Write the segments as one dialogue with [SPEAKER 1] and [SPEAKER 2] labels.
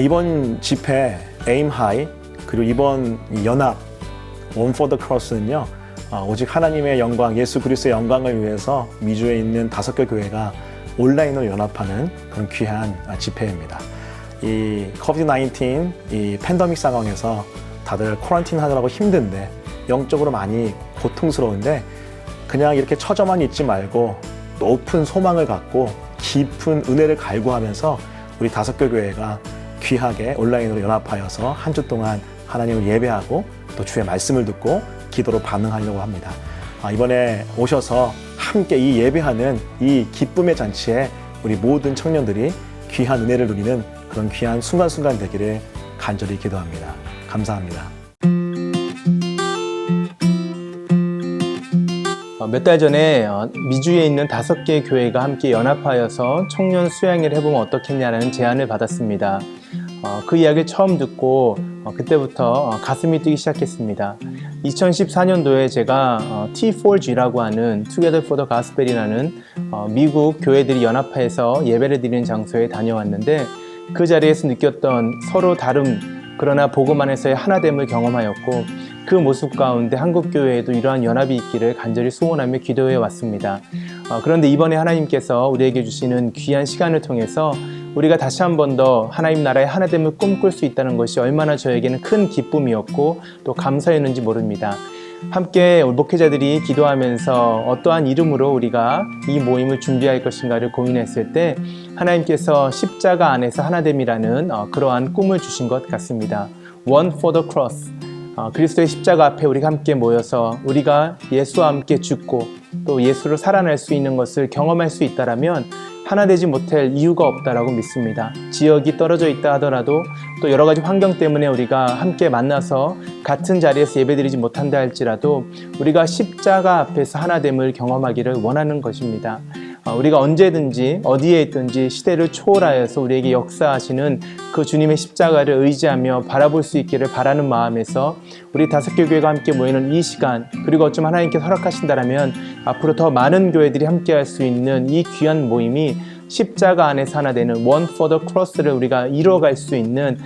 [SPEAKER 1] 이번 집회 Aim High 그리고 이번 연합 One for the Cross는요, 오직 하나님의 영광, 예수 그리스도의 영광을 위해서 미주에 있는 5개 교회가 온라인으로 연합하는 그런 귀한 집회입니다. 이 COVID-19 이 팬데믹 상황에서 다들 쿼런틴 하느라고 힘든데, 영적으로 많이 고통스러운데, 그냥 이렇게 처져만 있지 말고 높은 소망을 갖고 깊은 은혜를 갈구하면서 우리 5개 교회가 귀하게 온라인으로 연합하여서 한 주 동안 하나님을 예배하고 또 주의 말씀을 듣고 기도로 반응하려고 합니다. 이번에 오셔서 함께 이 예배하는 이 기쁨의 잔치에 우리 모든 청년들이 귀한 은혜를 누리는 그런 귀한 순간순간 되기를 간절히 기도합니다. 감사합니다.
[SPEAKER 2] 몇 달 전에 미주에 있는 5개의 교회가 함께 연합하여서 청년 수양회를 해보면 어떻겠냐는 제안을 받았습니다. 그 이야기를 처음 듣고 그때부터 가슴이 뛰기 시작했습니다. 2014년도에 제가 T4G라고 하는 Together for the Gospel이라는 미국 교회들이 연합해서 예배를 드리는 장소에 다녀왔는데, 그 자리에서 느꼈던 서로 다름, 그러나 복음 안에서의 하나됨을 경험하였고, 그 모습 가운데 한국교회에도 이러한 연합이 있기를 간절히 소원하며 기도해 왔습니다. 그런데 이번에 하나님께서 우리에게 주시는 귀한 시간을 통해서 우리가 다시 한 번 더 하나님 나라의 하나됨을 꿈꿀 수 있다는 것이 얼마나 저에게는 큰 기쁨이었고 또 감사였는지 모릅니다. 함께 목회자들이 기도하면서 어떠한 이름으로 우리가 이 모임을 준비할 것인가를 고민했을 때 하나님께서 십자가 안에서 하나됨이라는 그러한 꿈을 주신 것 같습니다. One for the cross. 그리스도의 십자가 앞에 우리가 함께 모여서 우리가 예수와 함께 죽고 또 예수로 살아날 수 있는 것을 경험할 수 있다라면 하나 되지 못할 이유가 없다라고 믿습니다. 지역이 떨어져 있다 하더라도 또 여러 가지 환경 때문에 우리가 함께 만나서 같은 자리에서 예배드리지 못한다 할지라도 우리가 십자가 앞에서 하나됨을 경험하기를 원하는 것입니다. 우리가 언제든지 어디에 있든지 시대를 초월하여서 우리에게 역사하시는 그 주님의 십자가를 의지하며 바라볼 수 있기를 바라는 마음에서 우리 5개 교회가 함께 모이는 이 시간, 그리고 어쩌면 하나님께서 허락하신다면 앞으로 더 많은 교회들이 함께 할 수 있는 이 귀한 모임이 십자가 안에서 하나 되는 One for the Cross를 우리가 이루어갈 수 있는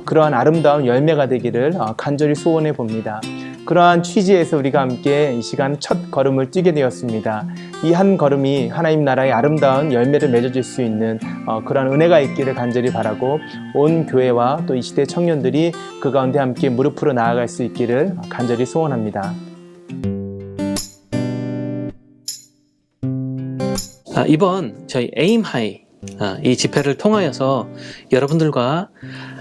[SPEAKER 2] 그러한 아름다운 열매가 되기를 간절히 소원해 봅니다. 그러한 취지에서 우리가 함께 이 시간 첫 걸음을 뛰게 되었습니다. 이 한 걸음이 하나님 나라의 아름다운 열매를 맺어줄 수 있는 그러한 은혜가 있기를 간절히 바라고, 온 교회와 또 이 시대 청년들이 그 가운데 함께 무릎으로 나아갈 수 있기를 간절히 소원합니다.
[SPEAKER 3] 이번 저희 Aim High 이 집회를 통하여서 여러분들과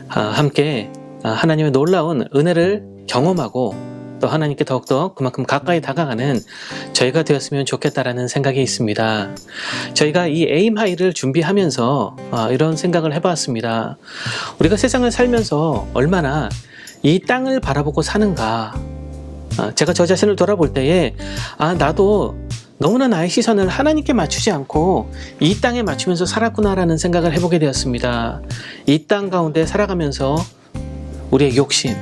[SPEAKER 3] 함께 하나님의 놀라운 은혜를 경험하고 또 하나님께 더욱더 그만큼 가까이 다가가는 저희가 되었으면 좋겠다라는 생각이 있습니다. 저희가 이 Aim High를 준비하면서 이런 생각을 해봤습니다. 우리가 세상을 살면서 얼마나 이 땅을 바라보고 사는가. 제가 저 자신을 돌아볼 때에 나도 너무나 나의 시선을 하나님께 맞추지 않고 이 땅에 맞추면서 살았구나라는 생각을 해보게 되었습니다. 이 땅 가운데 살아가면서 우리의 욕심,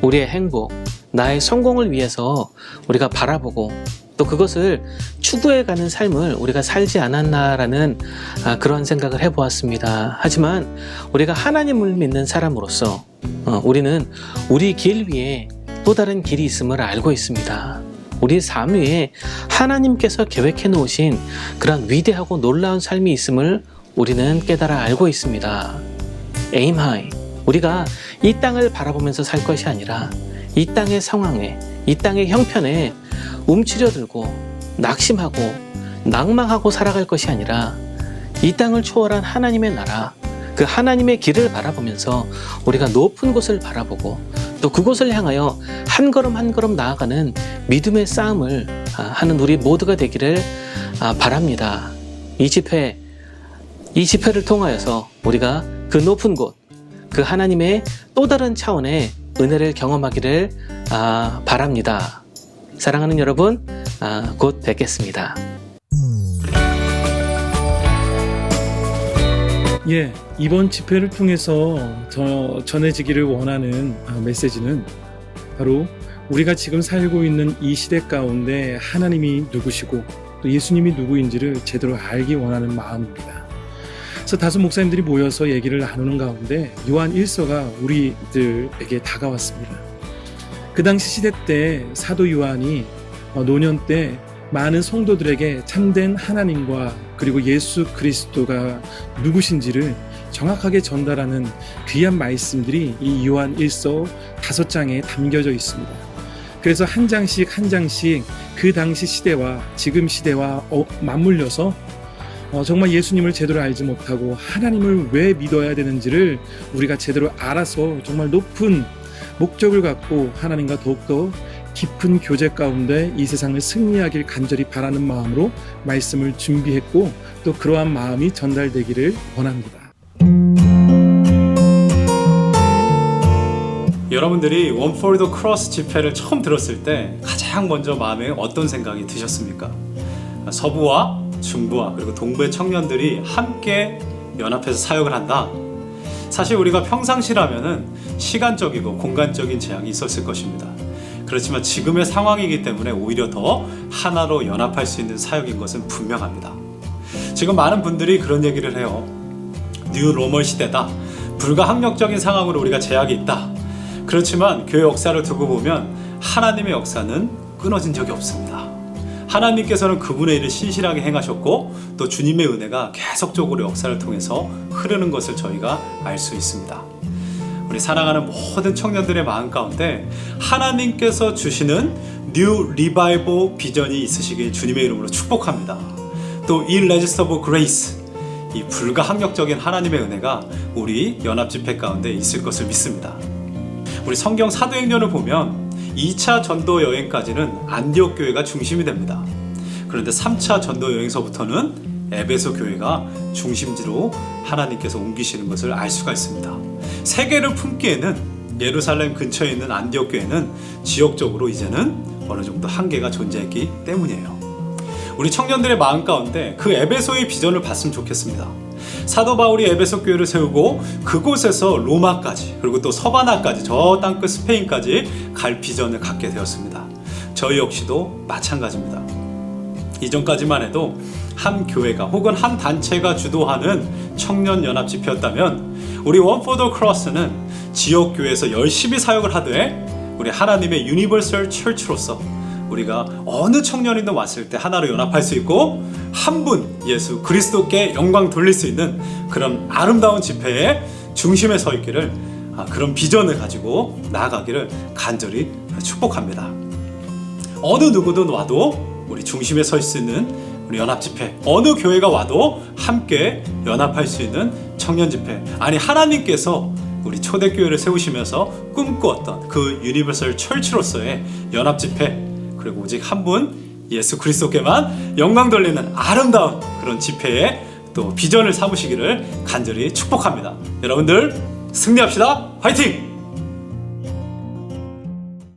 [SPEAKER 3] 우리의 행복, 나의 성공을 위해서 우리가 바라보고 또 그것을 추구해가는 삶을 우리가 살지 않았나라는 그런 생각을 해보았습니다. 하지만 우리가 하나님을 믿는 사람으로서 우리는 우리 길 위에 또 다른 길이 있음을 알고 있습니다. 우리 삶 위에 하나님께서 계획해 놓으신 그런 위대하고 놀라운 삶이 있음을 우리는 깨달아 알고 있습니다. Aim High. 우리가 이 땅을 바라보면서 살 것이 아니라 이 땅의 상황에, 이 땅의 형편에 움츠려들고 낙심하고 낭망하고 살아갈 것이 아니라 이 땅을 초월한 하나님의 나라, 그 하나님의 길을 바라보면서 우리가 높은 곳을 바라보고 또 그곳을 향하여 한 걸음 한 걸음 나아가는 믿음의 싸움을 하는 우리 모두가 되기를 바랍니다. 이 집회를 통하여서 우리가 그 높은 곳, 그 하나님의 또 다른 차원의 은혜를 경험하기를 바랍니다. 사랑하는 여러분, 곧 뵙겠습니다.
[SPEAKER 4] 이번 집회를 통해서 전해지기를 원하는 메시지는 바로 우리가 지금 살고 있는 이 시대 가운데 하나님이 누구시고 또 예수님이 누구인지를 제대로 알기 원하는 마음입니다. 그래서 다섯 목사님들이 모여서 얘기를 나누는 가운데 요한 1서가 우리들에게 다가왔습니다. 그 당시 시대 때 사도 요한이 노년 때 많은 성도들에게 참된 하나님과 그리고 예수 그리스도가 누구신지를 정확하게 전달하는 귀한 말씀들이 이 요한 1서 5장에 담겨져 있습니다. 그래서 한 장씩 한 장씩 그 당시 시대와 지금 시대와 맞물려서 정말 예수님을 제대로 알지 못하고 하나님을 왜 믿어야 되는지를 우리가 제대로 알아서 정말 높은 목적을 갖고 하나님과 더욱더 깊은 교제 가운데 이 세상을 승리하길 간절히 바라는 마음으로 말씀을 준비했고 또 그러한 마음이 전달되기를 원합니다.
[SPEAKER 5] 여러분들이 One for the Cross 집회를 처음 들었을 때 가장 먼저 마음에 어떤 생각이 드셨습니까? 서부와 중부와 그리고 동부의 청년들이 함께 연합해서 사역을 한다. 사실 우리가 평상시라면은 시간적이고 공간적인 제약이 있었을 것입니다. 그렇지만 지금의 상황이기 때문에 오히려 더 하나로 연합할 수 있는 사역인 것은 분명합니다. 지금 많은 분들이 그런 얘기를 해요. 뉴 로멀 시대다. 불가항력적인 상황으로 우리가 제약이 있다. 그렇지만 교회 역사를 두고 보면 하나님의 역사는 끊어진 적이 없습니다. 하나님께서는 그분의 일을 신실하게 행하셨고 또 주님의 은혜가 계속적으로 역사를 통해서 흐르는 것을 저희가 알 수 있습니다. 우리 사랑하는 모든 청년들의 마음 가운데 하나님께서 주시는 뉴 리바이벌 비전이 있으시길 주님의 이름으로 축복합니다. 또 irresistible grace, 이 불가항력적인 하나님의 은혜가 우리 연합집회 가운데 있을 것을 믿습니다. 우리 성경 사도행전을 보면 2차 전도 여행까지는 안디옥 교회가 중심이 됩니다. 그런데 3차 전도 여행서부터는 에베소 교회가 중심지로 하나님께서 옮기시는 것을 알 수가 있습니다. 세계를 품기에는 예루살렘 근처에 있는 안디옥 교회는 지역적으로 이제는 어느 정도 한계가 존재했기 때문이에요. 우리 청년들의 마음 가운데 그 에베소의 비전을 봤으면 좋겠습니다. 사도 바울이 에베소 교회를 세우고 그곳에서 로마까지 그리고 또 서바나까지 저 땅끝 스페인까지 갈 비전을 갖게 되었습니다. 저희 역시도 마찬가지입니다. 이전까지만 해도 한 교회가 혹은 한 단체가 주도하는 청년 연합 집회였다면 우리 One for the Cross는 지역 교회에서 열심히 사역을 하되 우리 하나님의 유니버설 철치로서 우리가 어느 청년이든 왔을 때 하나로 연합할 수 있고 한 분 예수 그리스도께 영광 돌릴 수 있는 그런 아름다운 집회의 중심에 서 있기를 그런 비전을 가지고 나아가기를 간절히 축복합니다. 어느 누구든 와도 우리 중심에 설 수 있는 우리 연합 집회, 어느 교회가 와도 함께 연합할 수 있는 청년 집회, 아니 하나님께서 우리 초대교회를 세우시면서 꿈꾸었던 그 유니버설 철치로서의 연합 집회, 그리고 오직 한 분 예수 그리스도께만 영광 돌리는 아름다운 그런 집회의 또 비전을 삼으시기를 간절히 축복합니다. 여러분들 승리합시다. 화이팅!